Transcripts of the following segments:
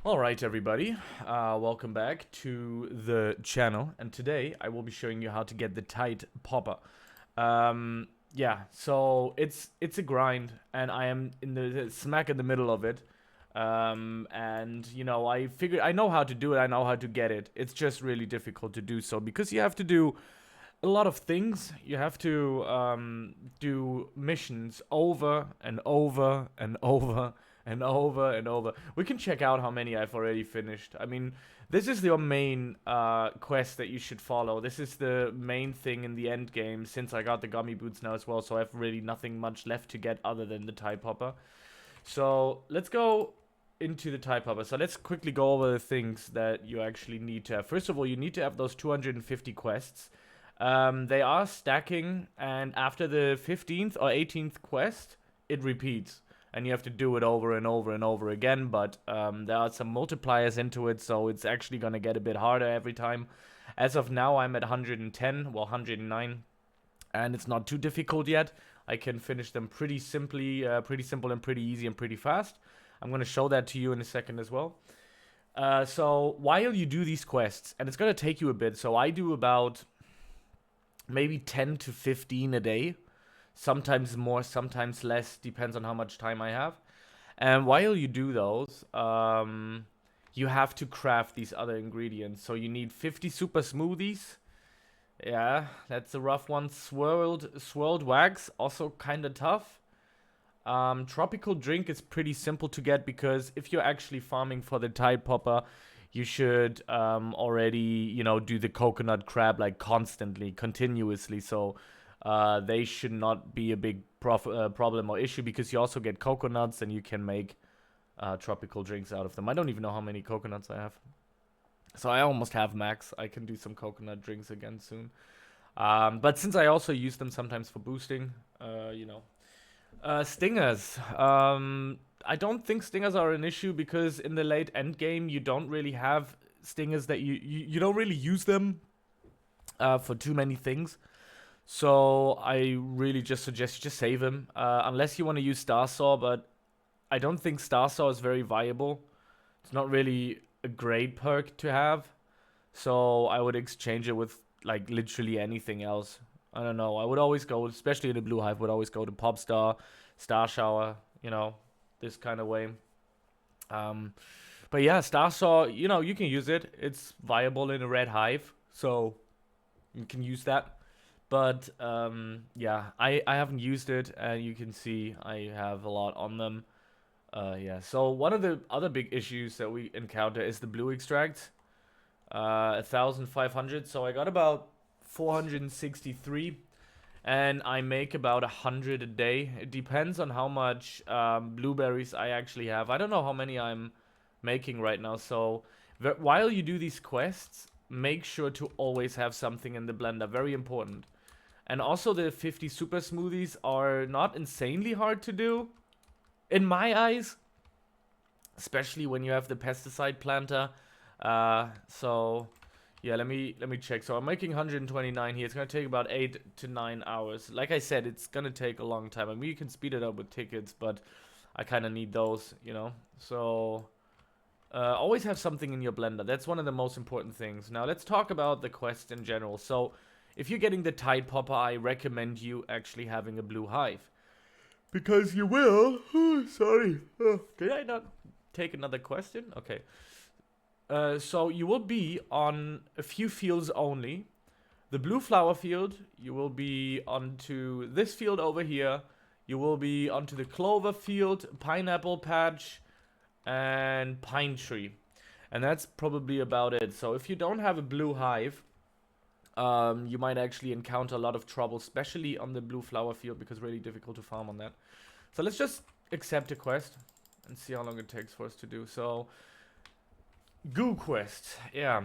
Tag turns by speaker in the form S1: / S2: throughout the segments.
S1: Alright everybody, welcome back to the channel, and today I will be showing you how to get the Tide Popper. Yeah, so it's a grind, and I am in the smack in the middle of it. And you know, I figured I know how to do it, I know how to get it. It's just really difficult to do so because you have to do a lot of things. You have to do missions over and over and over and over and over. We can check out how many I've already finished. I mean, this is your main quest that you should follow. This is the main thing in the end game, since I got the gummy boots now as well, so I have really nothing much left to get other than the Tide Popper. So let's go into the Tide Popper. So let's quickly go over the things that you actually need to have. First of all, you need to have those 250 quests. They are stacking, and after the 15th or 18th quest, it repeats. And you have to do it over and over and over again, but there are some multipliers into it, so it's actually going to get a bit harder every time. As of now, I'm at 110, well, 109, and it's not too difficult yet. I can finish them pretty simply, pretty simple and pretty easy and pretty fast. I'm going to show that to you in a second as well. So while you do these quests, and it's going to take you a bit, so I do about maybe 10 to 15 a day. Sometimes more, sometimes less, depends on how much time I have. And while you do those, you have to craft these other ingredients. So you need 50 super smoothies. Yeah, that's a rough one. Swirled wax, also kind of tough. Tropical drink is pretty simple to get because if you're actually farming for the Tide Popper, you should already, you know, do the coconut crab like constantly, continuously. So they should not be a big problem or issue because you also get coconuts and you can make tropical drinks out of them. I don't even know how many coconuts I have. So I almost have max. I can do some coconut drinks again soon. But since I also use them sometimes for boosting, you know. Stingers. I don't think stingers are an issue because in the late end game you don't really have stingers that you don't really use them for too many things. So I really just suggest you just save him, unless you want to use Star Saw. But I don't think Star Saw is very viable. It's not really a great perk to have, so I would exchange it with like literally anything else. I don't know. I would always go, especially in the Blue Hive, would always go to Pop Star, Star Shower, you know, this kind of way. Um, but yeah, Star Saw, you know, you can use it. It's viable in a Red Hive, so you can use that. But yeah, I haven't used it, and you can see I have a lot on them. Yeah, so one of the other big issues that we encounter is the blue extract. 1,500, so I got about 463, and I make about 100 a day. It depends on how much blueberries I actually have. I don't know how many I'm making right now, so while you do these quests, make sure to always have something in the blender. Very important. And also the 50 super smoothies are not insanely hard to do, in my eyes, especially when you have the pesticide planter. So yeah, let me check. So I'm making 129 here. It's gonna take about 8 to 9 hours. Like I said, it's gonna take a long time. I mean, you can speed it up with tickets, but I kind of need those, you know. So always have something in your blender. That's one of the most important things. Now let's talk about the quest in general. So if you're getting the Tide Popper, I recommend you actually having a blue hive. Because you will. Sorry. Did I not take another question? Okay. So you will be on a few fields only. The blue flower field, you will be onto this field over here. You will be onto the clover field, pineapple patch, and pine tree. And that's probably about it. So if you don't have a blue hive, you might actually encounter a lot of trouble, especially on the blue flower field, because it's really difficult to farm on that. So let's just accept a quest and see how long it takes for us to do. So, goo quest, yeah.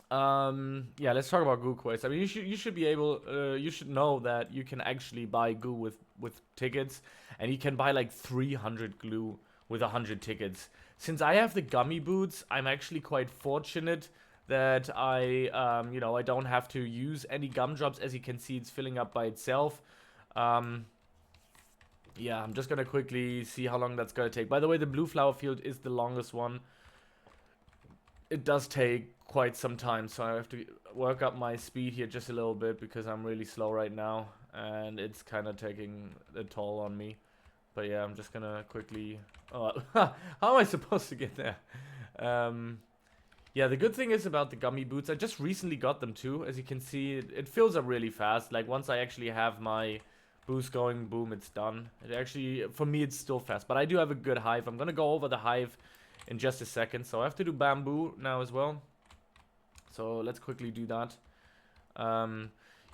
S1: Yeah, let's talk about goo quest. I mean, you should be able, you should know that you can actually buy goo with tickets, and you can buy like 300 glue with 100 tickets. Since I have the gummy boots, I'm actually quite fortunate that you know, I don't have to use any gumdrops. As you can see, it's filling up by itself. yeah, I'm just gonna quickly see how long that's gonna take. By the way, the blue flower field is the longest one. It does take quite some time, so I have to work up my speed here just a little bit because I'm really slow right now, and it's kind of taking a toll on me. But yeah, I'm just gonna quickly... Oh, how am I supposed to get there? Yeah, the good thing is about the gummy boots, I just recently got them too. As you can see, it fills up really fast. Like, once I actually have my boost going, boom, it's done. It actually, for me, it's still fast. But I do have a good hive. I'm gonna go over the hive in just a second. So I have to do bamboo now as well. So let's quickly do that.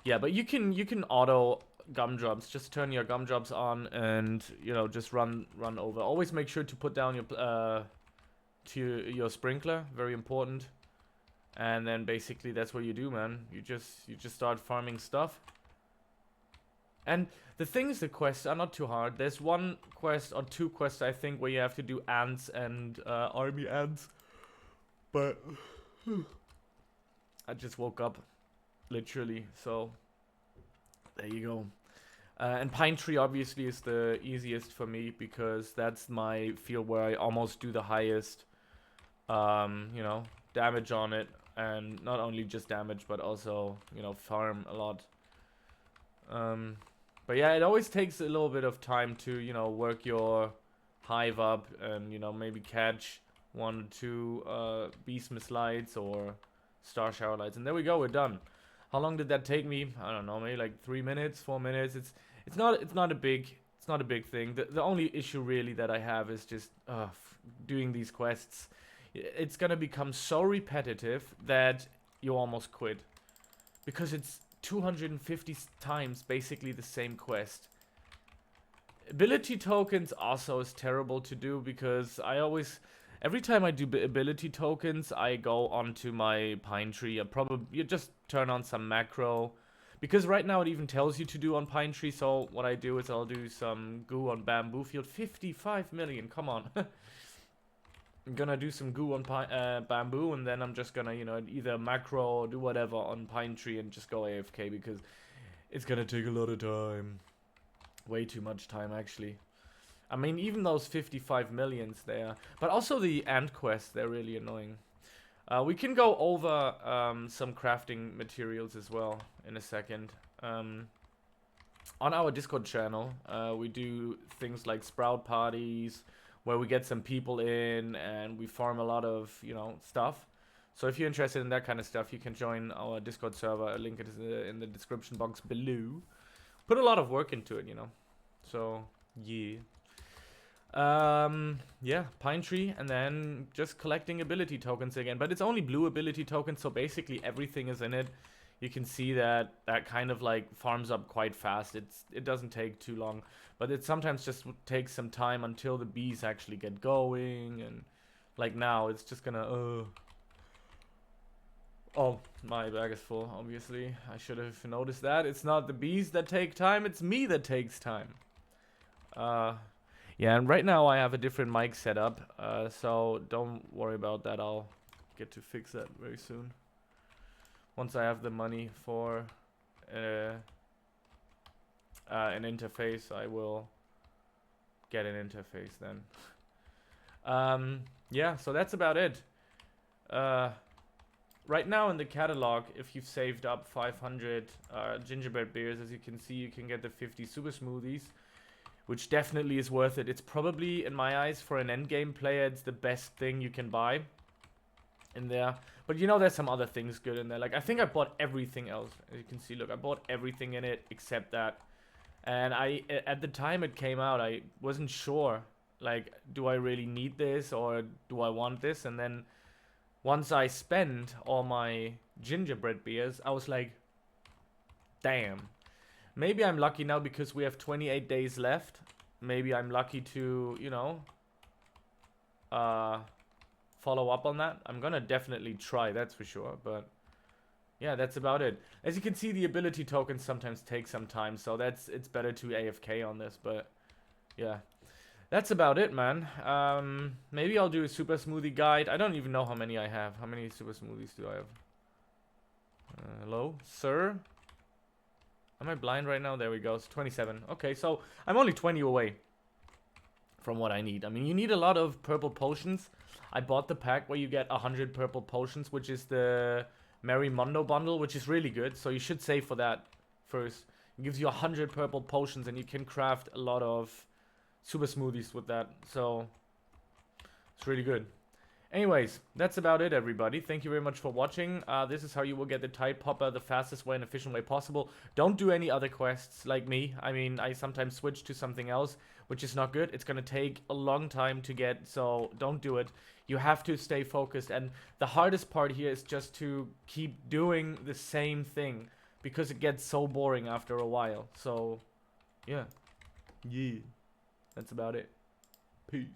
S1: Yeah, but you can auto gumdrops. Just turn your gumdrops on and, you know, just run over. Always make sure to put down your sprinkler, very important. And then basically that's what you do, man. You just start farming stuff. And the thing is, the quests are not too hard. There's one quest or two quests, I think, where you have to do ants and army ants. But I just woke up, literally, so there you go. And Pine Tree obviously is the easiest for me because that's my field where I almost do the highest, you know, damage on it. And not only just damage, but also, you know, farm a lot. But yeah, it always takes a little bit of time to, you know, work your hive up and, you know, maybe catch 1 or 2 beast lights or star shower lights. And there we go, we're done. How long did that take me? I don't know, maybe like 3 minutes, 4 minutes. It's not a big thing. The only issue really that I have is just doing these quests. It's gonna become so repetitive that you almost quit, because it's 250 times basically the same quest. Ability tokens also is terrible to do because every time I do ability tokens, I go onto my Pine Tree. You just turn on some macro, because right now it even tells you to do on Pine Tree. So what I do is I'll do some goo on bamboo field. 55 million, come on. I'm gonna do some goo on bamboo, and then I'm just gonna, you know, either macro or do whatever on Pine Tree and just go AFK, because it's gonna take a lot of time. Way too much time, actually. I mean, even those 55 millions there. But also the ant quests, they're really annoying. We can go over some crafting materials as well in a second. On our Discord channel, we do things like sprout parties, where we get some people in and we farm a lot of, you know, stuff. So if you're interested in that kind of stuff, you can join our Discord server. A link is in the description box below. Put a lot of work into it, you know. So, yeah. Yeah, Pine Tree, and then just collecting ability tokens again. But it's only blue ability tokens, so basically everything is in it. You can see that kind of like farms up quite fast. It doesn't take too long, but it sometimes just takes some time until the bees actually get going. And like now, it's just gonna oh, my bag is full, obviously. I should have noticed that. It's not the bees that take time, it's me that takes time. Yeah, and right now I have a different mic setup, so don't worry about that. I'll get to fix that very soon. Once I have the money for an interface, I will get an interface then. Yeah, so that's about it. Right now in the catalog, if you've saved up 500 gingerbread beers, as you can see, you can get the 50 super smoothies, which definitely is worth it. It's probably, in my eyes, for an endgame player, it's the best thing you can buy in there. But you know, there's some other things good in there. Like, I think I bought everything else. As you can see, look, I bought everything in it except that. And at the time it came out, I wasn't sure, like, do I really need this or do I want this? And then once I spent all my gingerbread beers, I was like, damn. Maybe I'm lucky now because we have 28 days left. Maybe I'm lucky to, you know, follow up on that. I'm gonna definitely try, that's for sure. But yeah, that's about it. As you can see, the ability tokens sometimes take some time, so it's better to AFK on this. But yeah, that's about it, man. Maybe I'll do a super smoothie guide. I don't even know how many I have. How many super smoothies do I have? Hello, sir? Am I blind right now? There we go. It's 27. Okay, so I'm only 20 away from what I need. I mean, you need a lot of purple potions. I bought the pack where you get 100 purple potions, which is the Merry Mondo bundle, which is really good. So you should save for that first. It gives you 100 purple potions, and you can craft a lot of super smoothies with that. So it's really good. Anyways, that's about it, everybody. Thank you very much for watching. This is how you will get the Tide Popper the fastest way and efficient way possible. Don't do any other quests like me. I mean, I sometimes switch to something else, which is not good. It's gonna take a long time to get, so don't do it. You have to stay focused, and the hardest part here is just to keep doing the same thing, because it gets so boring after a while. So, yeah. That's about it. Peace.